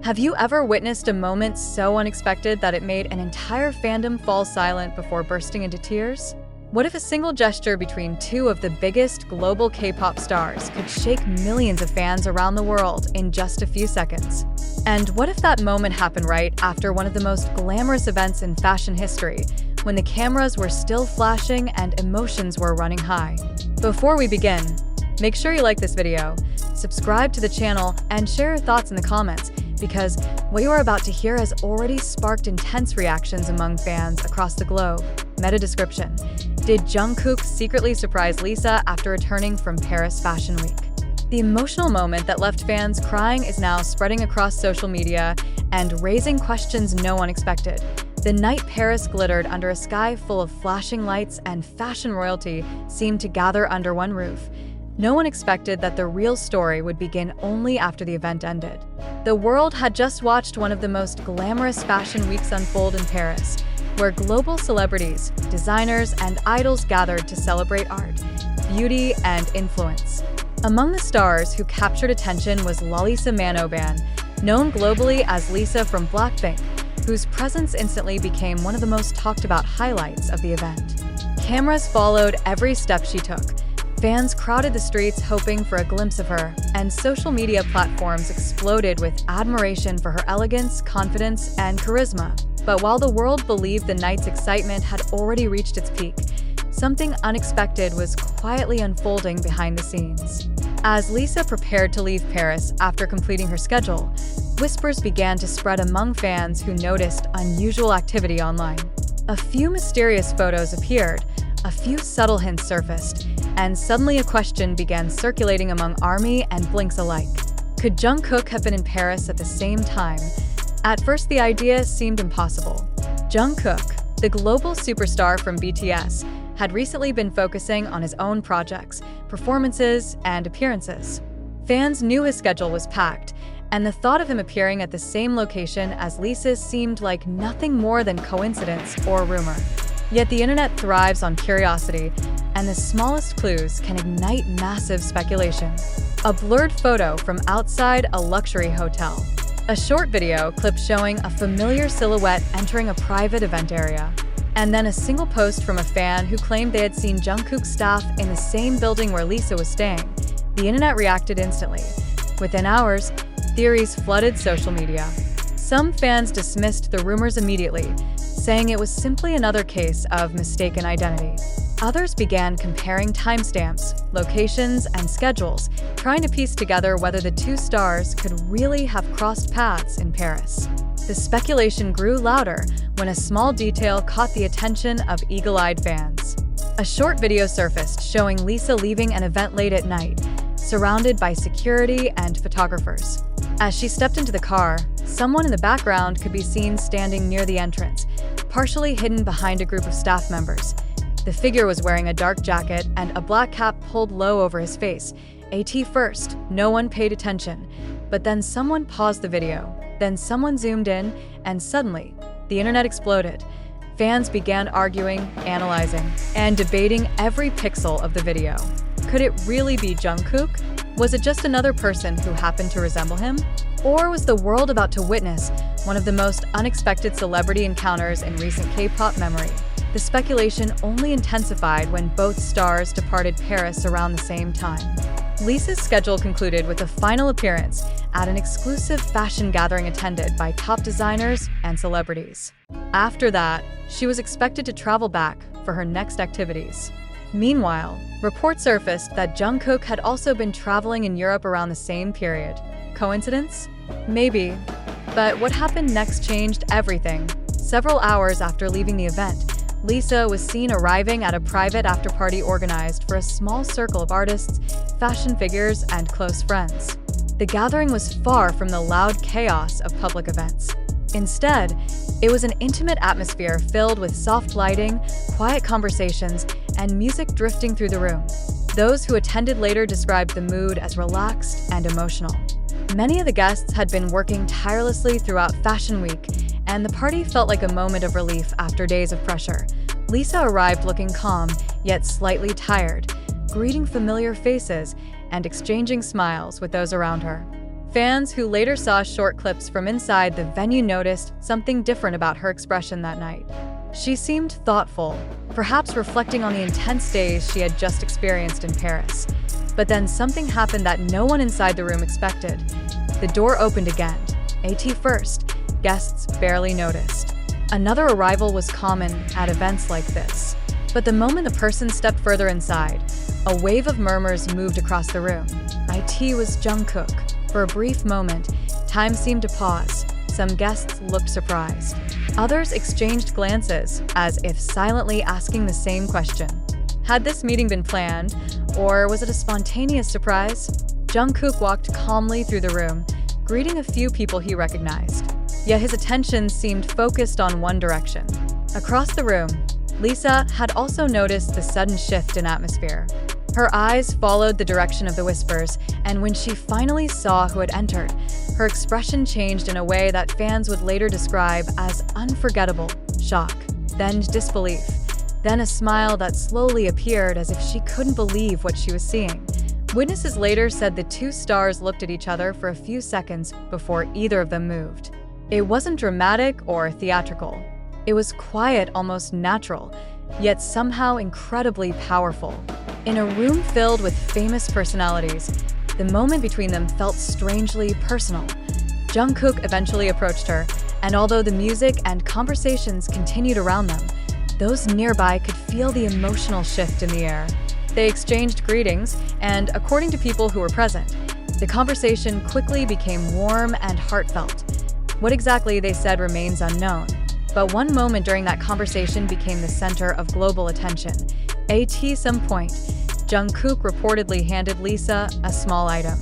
Have you ever witnessed a moment so unexpected that it made an entire fandom fall silent before bursting into tears? What if a single gesture between two of the biggest global K-pop stars could shake millions of fans around the world in just a few seconds? And what if that moment happened right after one of the most glamorous events in fashion history, when the cameras were still flashing and emotions were running high? Before we begin, make sure you like this video, subscribe to the channel, and share your thoughts in the comments, because what you are about to hear has already sparked intense reactions among fans across the globe. Meta description: did Jungkook secretly surprise Lisa after returning from Paris Fashion Week? The emotional moment that left fans crying is now spreading across social media and raising questions no one expected. The night Paris glittered under a sky full of flashing lights and fashion royalty seemed to gather under one roof. No one expected that the real story would begin only after the event ended. The world had just watched one of the most glamorous fashion weeks unfold in Paris, where global celebrities, designers, and idols gathered to celebrate art, beauty, and influence. Among the stars who captured attention was Lalisa Manoban, known globally as Lisa from BLACKPINK, whose presence instantly became one of the most talked about highlights of the event. Cameras followed every step she took. Fans crowded the streets hoping for a glimpse of her, and social media platforms exploded with admiration for her elegance, confidence, and charisma. But while the world believed the night's excitement had already reached its peak, something unexpected was quietly unfolding behind the scenes. As Lisa prepared to leave Paris after completing her schedule, whispers began to spread among fans who noticed unusual activity online. A few mysterious photos appeared, a few subtle hints surfaced, and suddenly a question began circulating among ARMY and Blinks alike. Could Jungkook have been in Paris at the same time? At first, the idea seemed impossible. Jungkook, the global superstar from BTS, had recently been focusing on his own projects, performances, and appearances. Fans knew his schedule was packed, and the thought of him appearing at the same location as Lisa seemed like nothing more than coincidence or rumor. Yet the internet thrives on curiosity, and the smallest clues can ignite massive speculation. A blurred photo from outside a luxury hotel. A short video clip showing a familiar silhouette entering a private event area. And then a single post from a fan who claimed they had seen Jungkook's staff in the same building where Lisa was staying. The internet reacted instantly. Within hours, theories flooded social media. Some fans dismissed the rumors immediately, saying it was simply another case of mistaken identity. Others began comparing timestamps, locations, and schedules, trying to piece together whether the two stars could really have crossed paths in Paris. The speculation grew louder when a small detail caught the attention of eagle-eyed fans. A short video surfaced showing Lisa leaving an event late at night, surrounded by security and photographers. As she stepped into the car, someone in the background could be seen standing near the entrance, partially hidden behind a group of staff members. The figure was wearing a dark jacket and a black cap pulled low over his face. AT first, no one paid attention. But then someone paused the video. Then someone zoomed in, and suddenly, the internet exploded. Fans began arguing, analyzing, and debating every pixel of the video. Could it really be Jungkook? Was it just another person who happened to resemble him? Or was the world about to witness one of the most unexpected celebrity encounters in recent K-pop memory? The speculation only intensified when both stars departed Paris around the same time. Lisa's schedule concluded with a final appearance at an exclusive fashion gathering attended by top designers and celebrities. After that, she was expected to travel back for her next activities. Meanwhile, reports surfaced that Jungkook had also been traveling in Europe around the same period. Coincidence? Maybe. But what happened next changed everything. Several hours after leaving the event, Lisa was seen arriving at a private after-party organized for a small circle of artists, fashion figures, and close friends. The gathering was far from the loud chaos of public events. Instead, it was an intimate atmosphere filled with soft lighting, quiet conversations, and music drifting through the room. Those who attended later described the mood as relaxed and emotional. Many of the guests had been working tirelessly throughout Fashion Week, and the party felt like a moment of relief after days of pressure. Lisa arrived looking calm, yet slightly tired, greeting familiar faces and exchanging smiles with those around her. Fans who later saw short clips from inside the venue noticed something different about her expression that night. She seemed thoughtful, perhaps reflecting on the intense days she had just experienced in Paris. But then something happened that no one inside the room expected. The door opened again. AT first. Guests barely noticed. Another arrival was common at events like this. But the moment the person stepped further inside, a wave of murmurs moved across the room. IT was Jungkook. For a brief moment, time seemed to pause. Some guests looked surprised. Others exchanged glances, as if silently asking the same question. Had this meeting been planned, or was it a spontaneous surprise? Jungkook walked calmly through the room, greeting a few people he recognized. Yet his attention seemed focused on one direction. Across the room, Lisa had also noticed the sudden shift in atmosphere. Her eyes followed the direction of the whispers, and when she finally saw who had entered, her expression changed in a way that fans would later describe as unforgettable: shock, then disbelief, then a smile that slowly appeared as if she couldn't believe what she was seeing. Witnesses later said the two stars looked at each other for a few seconds before either of them moved. It wasn't dramatic or theatrical. It was quiet, almost natural, yet somehow incredibly powerful. In a room filled with famous personalities, the moment between them felt strangely personal. Jungkook eventually approached her, and although the music and conversations continued around them, those nearby could feel the emotional shift in the air. They exchanged greetings, and according to people who were present, the conversation quickly became warm and heartfelt. What exactly they said remains unknown, but one moment during that conversation became the center of global attention. At some point, Jungkook reportedly handed Lisa a small item.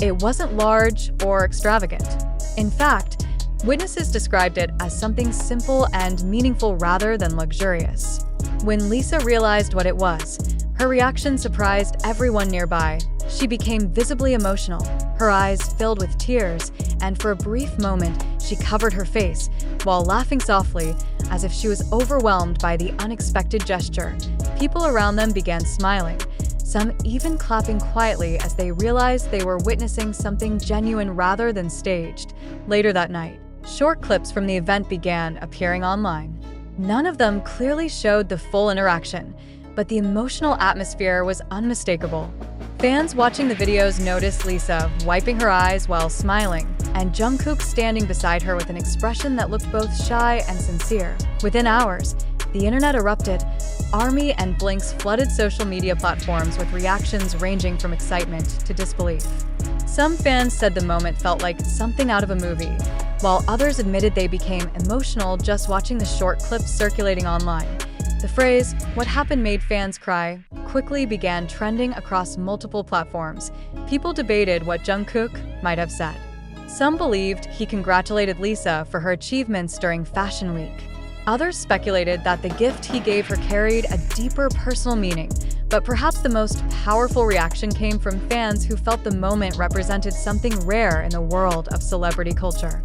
It wasn't large or extravagant. In fact, witnesses described it as something simple and meaningful rather than luxurious. When Lisa realized what it was, her reaction surprised everyone nearby. She became visibly emotional, her eyes filled with tears, and for a brief moment, she covered her face while laughing softly as if she was overwhelmed by the unexpected gesture. People around them began smiling, some even clapping quietly as they realized they were witnessing something genuine rather than staged. Later that night, short clips from the event began appearing online. None of them clearly showed the full interaction, but the emotional atmosphere was unmistakable. Fans watching the videos noticed Lisa wiping her eyes while smiling, and Jungkook standing beside her with an expression that looked both shy and sincere. Within hours, the internet erupted. ARMY and Blinks flooded social media platforms with reactions ranging from excitement to disbelief. Some fans said the moment felt like something out of a movie, while others admitted they became emotional just watching the short clips circulating online. The phrase, "what happened made fans cry," quickly began trending across multiple platforms. People debated what Jungkook might have said. Some believed he congratulated Lisa for her achievements during Fashion Week. Others speculated that the gift he gave her carried a deeper personal meaning, but perhaps the most powerful reaction came from fans who felt the moment represented something rare in the world of celebrity culture.